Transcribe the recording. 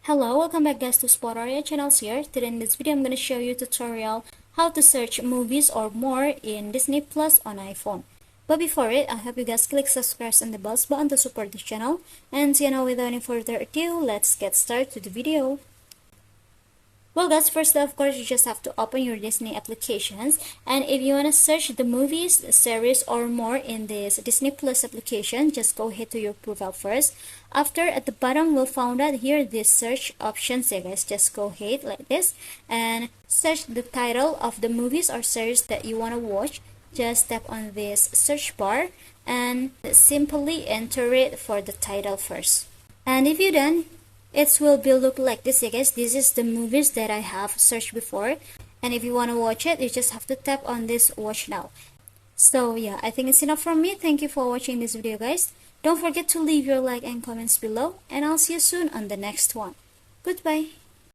Hello, welcome back guys to Spotaria channels here. Today in this video I'm going to show you a tutorial how to search movies or more in Disney Plus on iPhone. But before it, I hope you guys click subscribe and the bells button to support this channel. And without any further ado, let's get started to the video. Well guys, first of course you just have to open your Disney applications, and if you want to search the movies, the series or more in this Disney Plus application, just go ahead to your profile first. After, at the bottom we'll find out here this search options. So guys, just go ahead like this and search the title of the movies or series that you want to watch. Just tap on this search bar and simply enter it for the title first. And if you're done, it will be look like this. I guess this is the movies that I have searched before, and if you want to watch it, you just have to tap on this watch now. So yeah, I think it's enough from me. Thank you for watching this video guys. Don't forget to leave your like and comments below, and I'll see you soon on the next one. Goodbye.